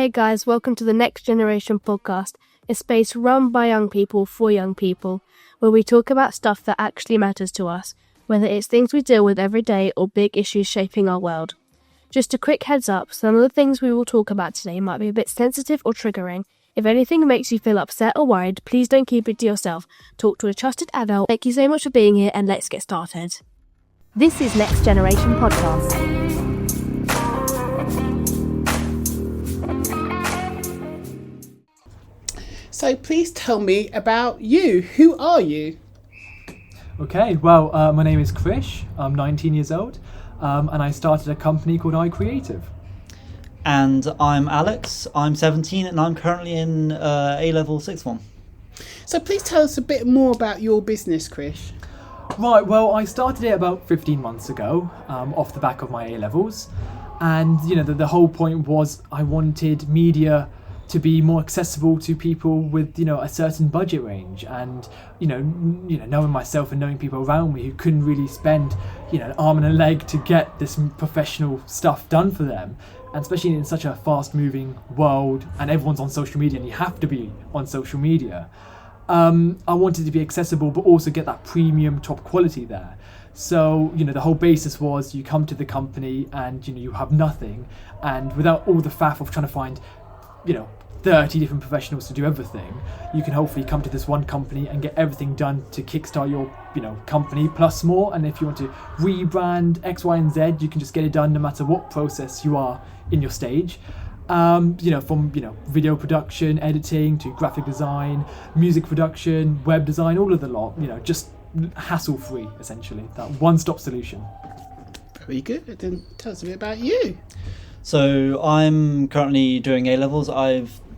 Hey guys, welcome to the Next Generation podcast, a space run by young people for young people, where we talk about stuff that actually matters to us, whether it's things we deal with every day or big issues shaping our world. Just a quick heads up, some of the things we will talk about today might be a bit sensitive or triggering. If anything makes you feel upset or worried, please don't keep it to yourself. Talk to a trusted adult. Thank you so much for being here, and let's get started. This is Next Generation Podcast. So please tell me about you. Who are you? Okay, well, my name is Krish. I'm 19 years old, and I started a company called IKREATIVE. And I'm Alex. I'm 17 and I'm currently in A-level sixth form. So please tell us a bit more about your business, Krish. Right, well, I started it about 15 months ago, off the back of my A-levels. And, the whole point was I wanted media to be more accessible to people with, a certain budget range. And, knowing myself and knowing people around me who couldn't really spend, an arm and a leg to get this professional stuff done for them. And especially in such a fast-moving world, and everyone's on social media, and you have to be on social media. I wanted to be accessible, but also get that premium top quality there. So, the whole basis was you come to the company and, you have nothing. And without all the faff of trying to find, 30 different professionals to do everything, you can hopefully come to this one company and get everything done to kickstart your, company plus more. And if you want to rebrand X, Y, and Z, you can just get it done no matter what process you are in your stage. From video production, editing to graphic design, music production, web design, all of the lot, just hassle-free, essentially, that one-stop solution. Very good. Then tell us a bit about you. So I'm currently doing A-levels.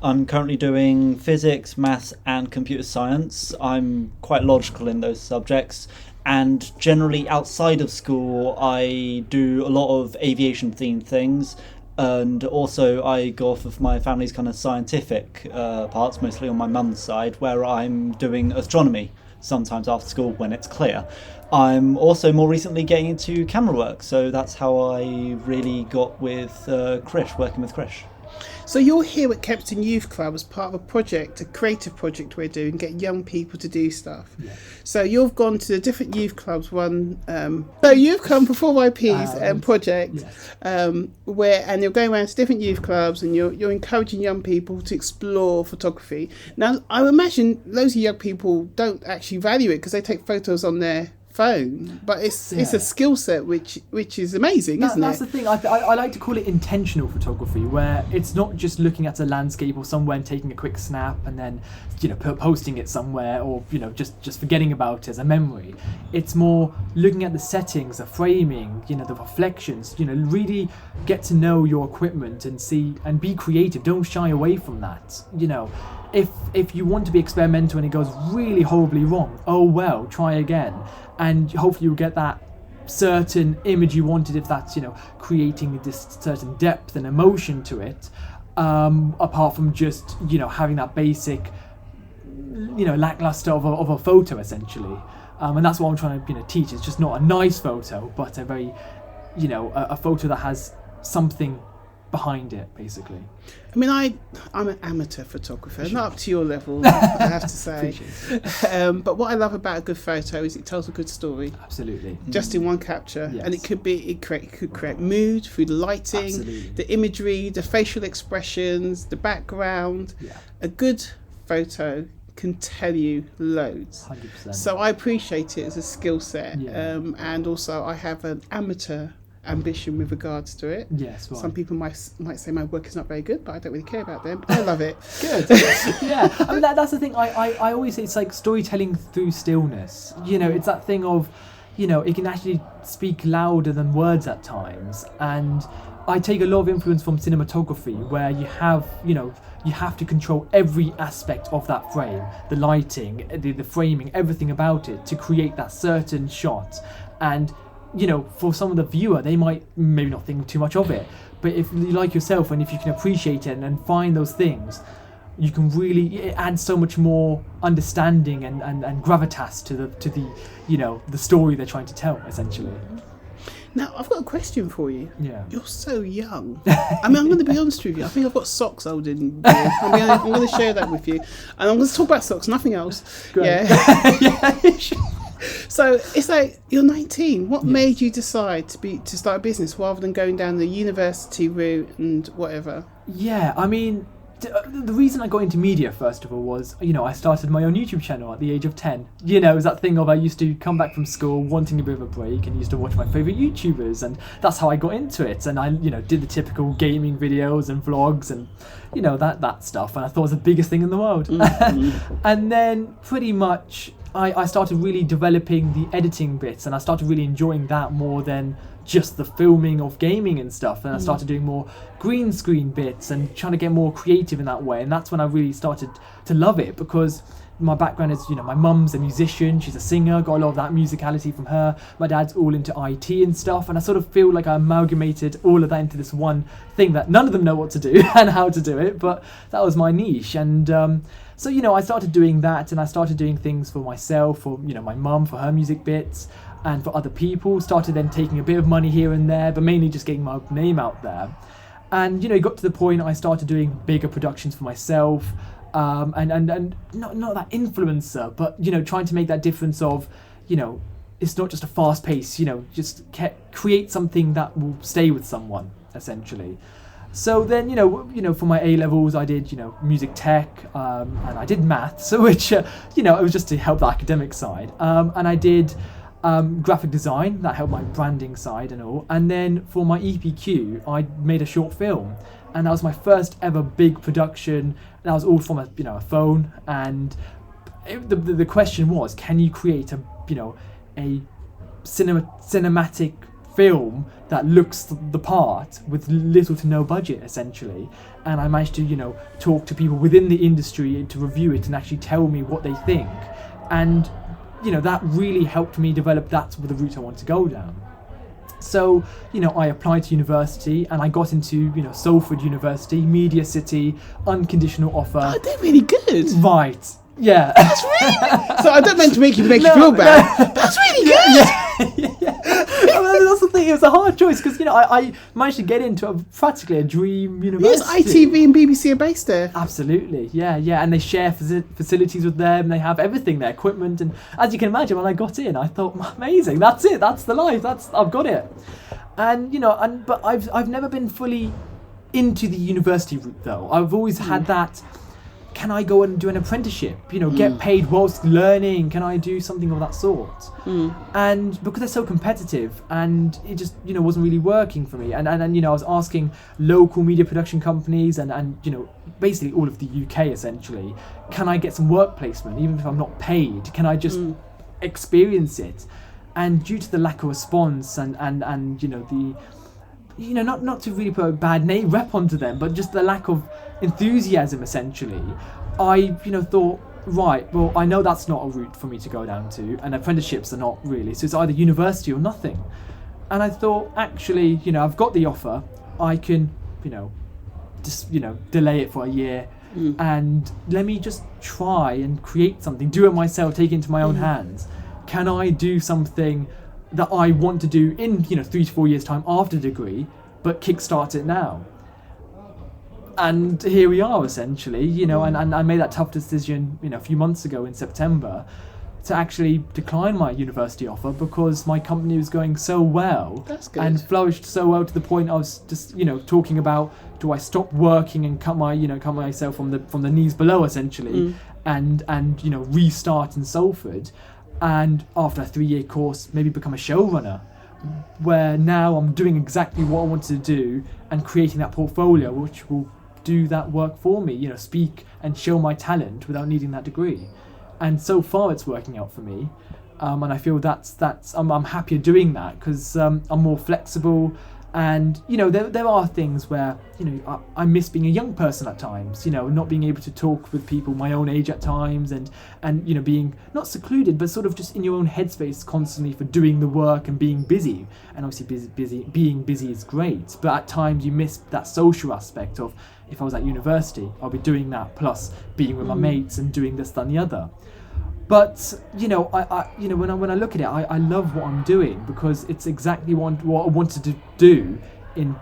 I'm currently doing physics, maths and computer science. I'm quite logical in those subjects. And generally outside of school, I do a lot of aviation-themed things. And also I go off of my family's kind of scientific parts, mostly on my mum's side, where I'm doing astronomy sometimes after school when it's clear. I'm also more recently getting into camera work, so that's how I really got with Krish, working with Krish. So you're here at Kempton Youth Club as part of a project, a creative project we're doing, get young people to do stuff. Yeah. So you've gone to the different youth clubs, so you've come for 4YP's project, yes. And you're going around to different youth clubs and you're encouraging young people to explore photography. Now, I imagine loads of young people don't actually value it because they take photos on their phone, but it's a skill set which is amazing, isn't it? That's the thing. I like to call it intentional photography, where it's not just looking at a landscape or somewhere and taking a quick snap and then posting it somewhere, or just forgetting about it as a memory. It's more looking at the settings, the framing, the reflections. Really get to know your equipment and see and be creative. Don't shy away from that. If you want to be experimental and it goes really horribly wrong, oh well, try again. And hopefully you'll get that certain image you wanted, if that's, creating this certain depth and emotion to it, apart from just, having that basic, lackluster of a photo, essentially. And that's what I'm trying to, teach. It's just not a nice photo, but a very, a photo that has something behind it, basically. I mean, I'm an amateur photographer, not up to your level, I have to say. But what I love about a good photo is it tells a good story. Absolutely. Just in one capture. Yes. And it could create mood through the lighting, absolutely, the imagery, the facial expressions, the background. Yeah. A good photo can tell you loads. 100%. So I appreciate it as a skill set. Yeah. And also I have an amateur ambition with regards to it. Yes, right. Some people might say my work is not very good, but I don't really care about them. I love it. Good. Yeah, I mean that's the thing. I always say it's like storytelling through stillness. It's that thing of, it can actually speak louder than words at times. And I take a lot of influence from cinematography, where you have to control every aspect of that frame, the lighting, the framing, everything about it to create that certain shot. And for some of the viewer, they might maybe not think too much of it, but if you like yourself and if you can appreciate it and find those things, you can really, it adds so much more understanding and gravitas to the the story they're trying to tell, essentially. Now, I've got a question for you. Yeah. You're so young. I mean, I'm going to be honest with you. I think I've got socks older than you. I'm going to share that with you. And I'm going to talk about socks, nothing else. Great. Yeah. Yeah, sure. So it's like, you're 19. What made you decide to start a business rather than going down the university route and whatever? Yeah, I mean, the reason I got into media, first of all, was, I started my own YouTube channel at the age of 10. It was that thing of I used to come back from school wanting a bit of a break and used to watch my favourite YouTubers, and that's how I got into it. And I, did the typical gaming videos and vlogs and, that stuff, and I thought it was the biggest thing in the world. Mm-hmm. And then pretty much I started really developing the editing bits, and I started really enjoying that more than just the filming of gaming and stuff. And I started doing more green screen bits and trying to get more creative in that way. And that's when I really started to love it, because my background is, my mum's a musician, she's a singer, got a lot of that musicality from her. My dad's all into IT and stuff, and I sort of feel like I amalgamated all of that into this one thing that none of them know what to do and how to do it, but that was my niche. And so, I started doing that, and I started doing things for myself, for, my mum, for her music bits, and for other people. Started then taking a bit of money here and there, but mainly just getting my name out there. And, it got to the point I started doing bigger productions for myself, and not that influencer, but, trying to make that difference of, it's not just a fast pace, just create something that will stay with someone, essentially. So then, for my A-levels, I did, music tech, and I did maths, which, it was just to help the academic side. And I did graphic design, that helped my branding side and all. And then for my EPQ, I made a short film, and that was my first ever big production. And that was all from a phone. And the question was, can you create a cinematic film that looks the part with little to no budget, essentially? And I managed to talk to people within the industry to review it and actually tell me what they think. And that really helped me develop that's the route I want to go down. So, I applied to university, and I got into, Salford University, Media City, unconditional offer. Oh, they're really good. Right. Yeah. That's really good. So I don't meant to make you feel bad. That's really good. Yeah. That's the thing. It was a hard choice because I managed to get into practically a dream university. Yes, ITV and BBC are based there. Absolutely, yeah, and they share facilities with them. They have everything, their equipment, and as you can imagine, when I got in, I thought, amazing. That's it. That's the life. I've got it. And but I've never been fully into the university route though. I've always had that. Can I go and do an apprenticeship? Get paid whilst learning? Can I do something of that sort? And because they're so competitive, and it just wasn't really working for me. And I was asking local media production companies and basically all of the UK essentially, can I get some work placement even if I'm not paid? Can I just experience it? And due to the lack of response and the not to really put a bad name rep onto them, but just the lack of enthusiasm, essentially, I thought, right, well, I know that's not a route for me to go down to, and apprenticeships are not really, so it's either university or nothing. And I thought, actually, I've got the offer, I can, just, delay it for a year, and let me just try and create something, do it myself, take it into my own hands. Can I do something that I want to do in 3 to 4 years time after the degree, but kickstart it now? And here we are, essentially, and I made that tough decision a few months ago in September to actually decline my university offer because my company was going so well. That's good. And flourished so well to the point I was just talking about, do I stop working and cut myself from the knees below, essentially, and restart in Salford, and after a 3-year course maybe become a showrunner, where now I'm doing exactly what I wanted to do and creating that portfolio which will do that work for me, speak and show my talent without needing that degree. And so far it's working out for me, and I feel that's I'm happier doing that because I'm more flexible. And there are things where I miss being a young person at times, not being able to talk with people my own age at times, and being not secluded but sort of just in your own headspace constantly for doing the work and being busy. And obviously being busy is great, but at times you miss that social aspect of, if I was at university, I'll be doing that plus being with my mates and doing this, that and the other. But when I look at it, I love what I'm doing because it's exactly what I wanted to do in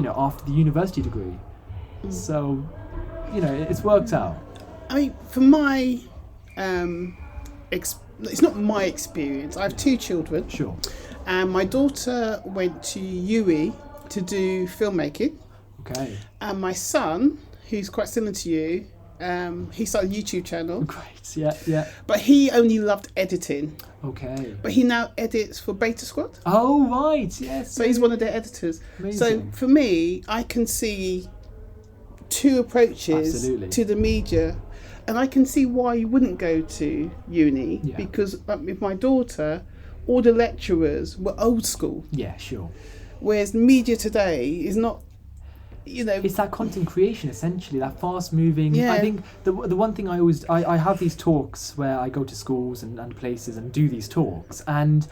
after the university degree. So it's worked out. I mean, for my it's not my experience. I have 2 children. Sure. And my daughter went to UE to do filmmaking. Okay. And my son, who's quite similar to you, he started a YouTube channel. Great. Yeah. But he only loved editing. Okay. But he now edits for Beta Squad. Oh, right. Yes. So he's one of their editors. Amazing. So for me, I can see 2 approaches Absolutely. to the media. And I can see why you wouldn't go to uni, because with my daughter, all the lecturers were old school. Yeah, sure. Whereas media today is not, It's that content creation, essentially, that fast moving. Yeah. I think the one thing I have these talks where I go to schools and places and do these talks, and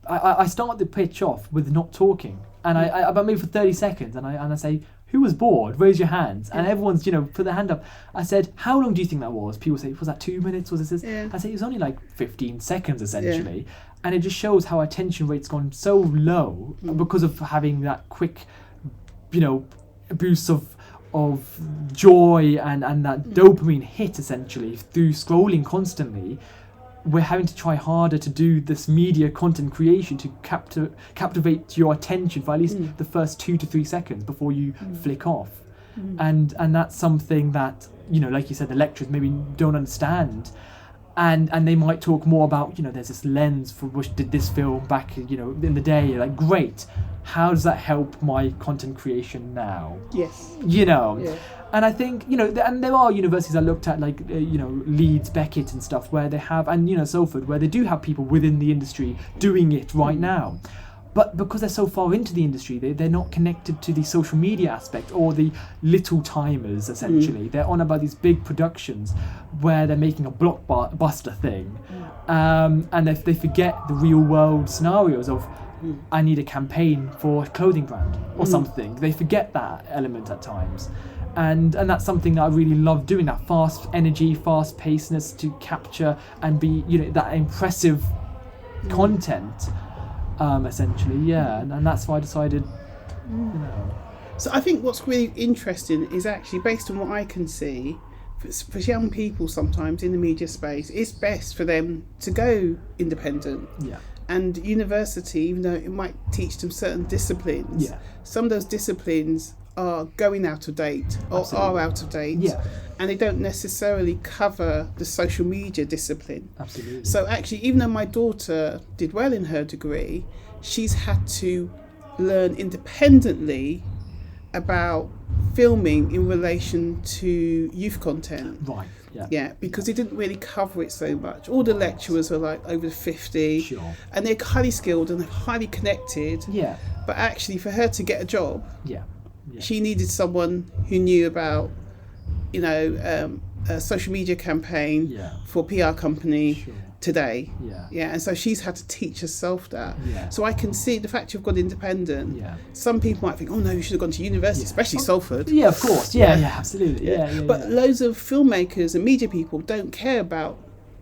I start the pitch off with not talking, and I maybe for 30 seconds, and I say, who was bored? Raise your hands. And everyone's, put their hand up. I said, how long do you think that was? People say, was that 2 minutes? Was this? Yeah. I say, it was only like 15 seconds, essentially. Yeah. And it just shows how attention rate's gone so low because of having that quick, boost of joy and that dopamine hit, essentially, through scrolling constantly. We're having to try harder to do this media content creation to captivate your attention for at least the first 2 to 3 seconds before you flick off. And that's something that, like you said, the lecturers maybe don't understand. And they might talk more about, there's this lens for which did this film back, in the day. Like, great. How does that help my content creation now? Yes. Yeah. And I think, and there are universities I looked at, like, Leeds, Beckett and stuff, where they have, and, Salford, where they do have people within the industry doing it right now. But because they're so far into the industry, they're not connected to the social media aspect or the little timers, essentially. They're on about these big productions where they're making a blockbuster thing. And they forget the real world scenarios of, I need a campaign for a clothing brand or something. They forget that element at times. And that's something that I really love doing, that fast energy, fast pacedness to capture and be, that impressive content, essentially, and that's why I decided, So I think what's really interesting is actually, based on what I can see, for young people sometimes in the media space, it's best for them to go independent. Yeah. And university, even though it might teach them certain disciplines, some of those disciplines are going out of date or are out of date, and they don't necessarily cover the social media discipline. Absolutely. So actually, even though my daughter did well in her degree, she's had to learn independently about filming in relation to youth content. Right. Yeah, because they didn't really cover it so much. All the lecturers are like over 50, sure, and they're highly skilled and highly connected. Yeah. But actually, for her to get a job, yeah, she needed someone who knew about, a social media campaign for a PR company today. Yeah, and so she's had to teach herself that. Yeah. So I can see the fact you've gone independent. Yeah. Some people might think, oh no, you should have gone to university, especially Salford. Yeah, of course. Yeah, absolutely. Yeah. But loads of filmmakers and media people don't care about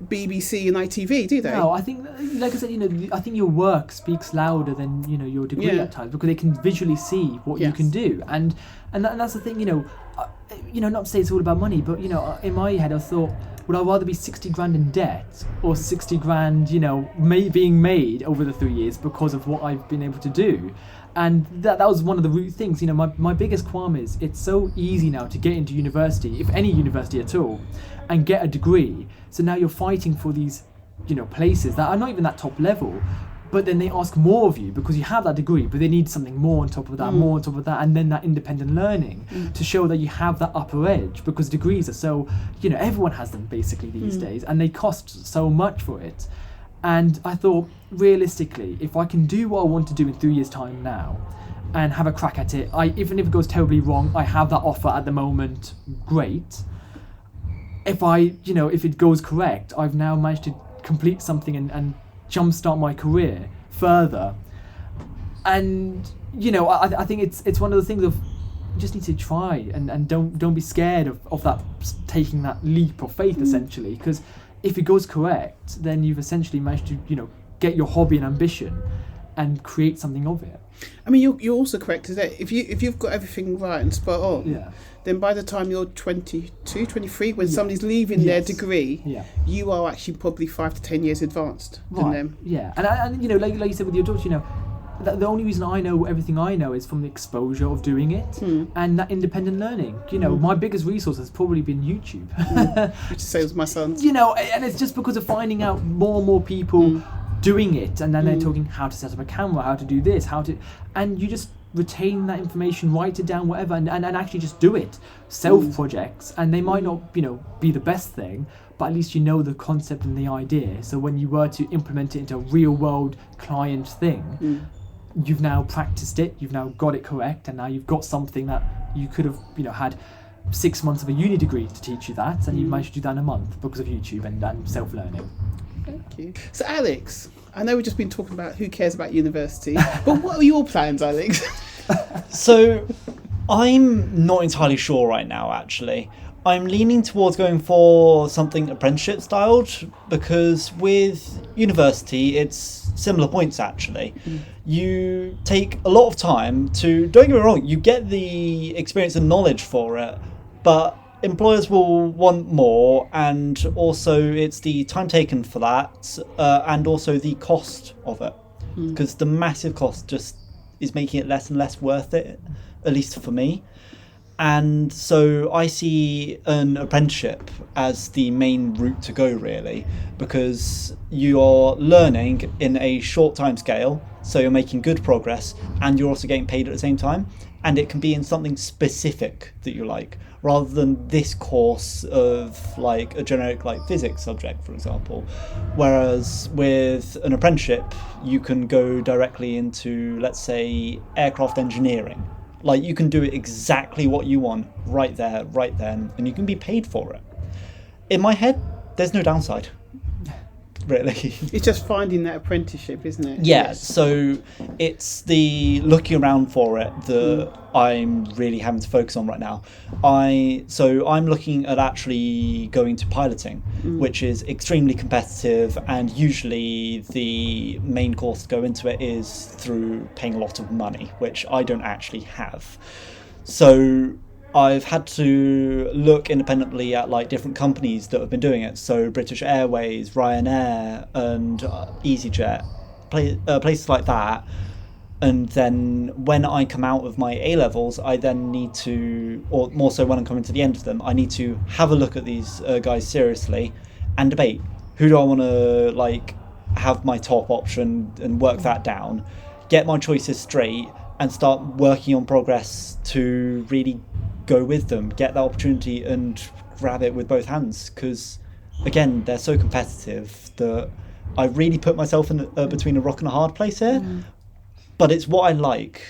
BBC and ITV, do they? No, I think, like I said, I think your work speaks louder than your degree at times, because they can visually see what you can do, and that's the thing. Not to say it's all about money, but in my head I thought, would I rather be 60 grand in debt or 60 grand, being made over the 3 years because of what I've been able to do? And that was one of the root things. My biggest qualm is it's so easy now to get into university, if any university at all, and get a degree. So now you're fighting for these, places that are not even that top level, but then they ask more of you because you have that degree, but they need something more on top of that, more on top of that, and then that independent learning to show that you have that upper edge, because degrees are so, everyone has them basically these days, and they cost so much for it. And I thought, realistically, if I can do what I want to do in 3 years' time now and have a crack at it, even if it goes terribly wrong, I have that offer at the moment, great. If if it goes correct, I've now managed to complete something and jumpstart my career further. And, I think it's one of the things of, you just need to try and don't be scared of that, taking that leap of faith, essentially, because if it goes correct, then you've essentially managed to, get your hobby and ambition and create something of it. I mean, you're also correct, is that if you've got everything right and spot on, then by the time you're 22, 23, when somebody's leaving their degree, you are actually probably 5 to 10 years advanced than them. Yeah, and like you said with your daughter, the only reason I know everything I know is from the exposure of doing it and that independent learning. My biggest resource has probably been YouTube. Which saves my sons. And it's just because of finding out more and more people doing it, and then they're talking how to set up a camera, how to do this, and you just retain that information, write it down, whatever, and actually just do it. Self-projects, and they might not, be the best thing, but at least you know the concept and the idea. So when you were to implement it into a real-world client thing, you've now practiced it, you've now got it correct, and now you've got something that you could have, had 6 months of a uni degree to teach you that, and you've managed to do that in a month because of YouTube and self-learning. Thank you. So Alex, I know we've just been talking about who cares about university, but what are your plans, Alex? So I'm not entirely sure right now, actually. I'm leaning towards going for something apprenticeship styled, because with university it's similar points actually. You take a lot of time to, don't get me wrong, you get the experience and knowledge for it, but employers will want more, and also it's the time taken for that, and also the cost of it, because the massive cost just is making it less and less worth it, at least for me. And so I see an apprenticeship as the main route to go, really, because you're learning in a short time scale, so you're making good progress, and you're also getting paid at the same time, and it can be in something specific that you like, rather than this course of like a generic like physics subject, for example. Whereas with an apprenticeship, you can go directly into, let's say, aircraft engineering. Like, you can do exactly what you want right there, right then, and you can be paid for it. In my head, there's no downside, really. It's just finding that apprenticeship, isn't it? Yeah, so it's the looking around for it that I'm really having to focus on right now. I'm looking at actually going to piloting, which is extremely competitive, and usually the main course to go into it is through paying a lot of money, which I don't actually have. So I've had to look independently at like different companies that have been doing it. So British Airways, Ryanair, and EasyJet, places like that. And then when I come out of my A-levels, I then need to, or more so when I'm coming to the end of them, I need to have a look at these guys seriously and debate. Who do I want to like have my top option and work that down, get my choices straight, and start working on progress to really go with them, get that opportunity and grab it with both hands, because again, they're so competitive that I really put myself in between a rock and a hard place here. But it's what I like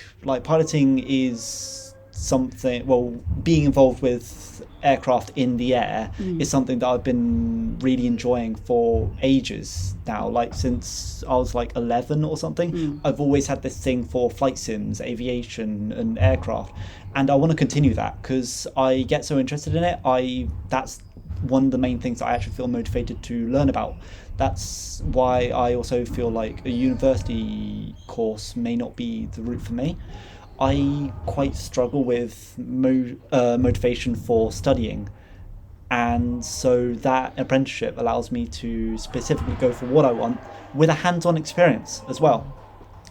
piloting is something, well, being involved with aircraft in the air is something that I've been really enjoying for ages now, like since I was like 11 or something. I've always had this thing for flight sims, aviation and aircraft, and I want to continue that because I get so interested in it. That's one of the main things that I actually feel motivated to learn about. That's why I also feel like a university course may not be the route for me. I quite struggle with motivation for studying, and so that apprenticeship allows me to specifically go for what I want with a hands-on experience as well,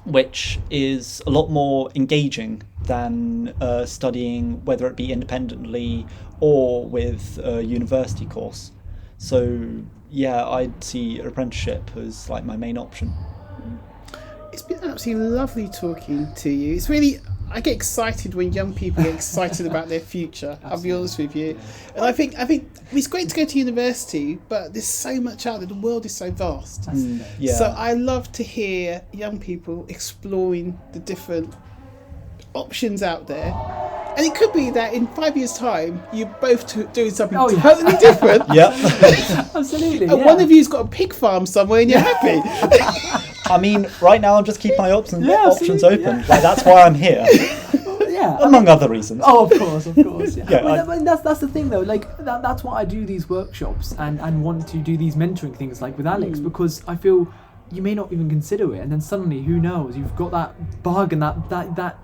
which is a lot more engaging than studying, whether it be independently or with a university course. So yeah, I'd see an apprenticeship as like my main option. It's been absolutely lovely talking to you. It's really, I get excited when young people get excited about their future. I'll be honest with you. And I think it's great to go to university, but there's so much out there. The world is so vast. Yeah. So I love to hear young people exploring the different options out there. And it could be that in 5 years' time, you're both doing something totally different. Yeah. Absolutely. And one of you's got a pig farm somewhere and you're happy. I mean, right now I'm just keeping my options open. Yeah. Like, that's why I'm here. Yeah, among other reasons. Oh, of course. Yeah. Yeah, Well, that's the thing though. Like that's why I do these workshops and want to do these mentoring things like with Alex, because I feel you may not even consider it, and then suddenly, who knows? You've got that bug and that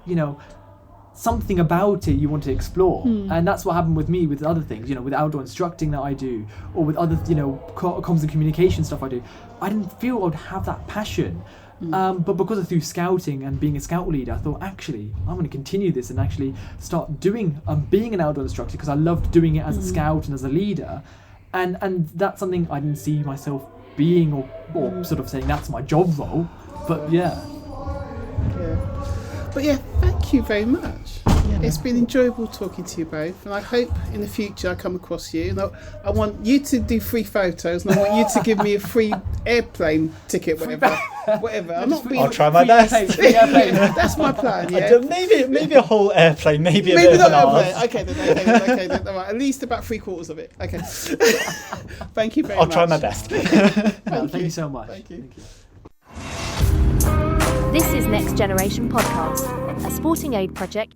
something about it you want to explore, and that's what happened with me with other things. With outdoor instructing that I do, or with other comms and communication stuff I do. I didn't feel I would have that passion. But because of through scouting and being a scout leader, I thought actually I'm going to continue this and actually start being an outdoor instructor, because I loved doing it as a scout and as a leader, and that's something I didn't see myself being or sort of saying that's my job role. But But thank you very much. It's been enjoyable talking to you both, and I hope in the future I come across you. And I want you to do free photos, and I want you to give me a free airplane ticket, whatever. I'll try my best. That's my plan. Yeah. Maybe a whole airplane. Maybe not bit of an airplane. arse. Okay then. All right, at least about 3/4 of it. Okay. Thank you very I'll much. try my best. Thank you so much. Thank you. This is Next Generation Podcast, a sporting aid project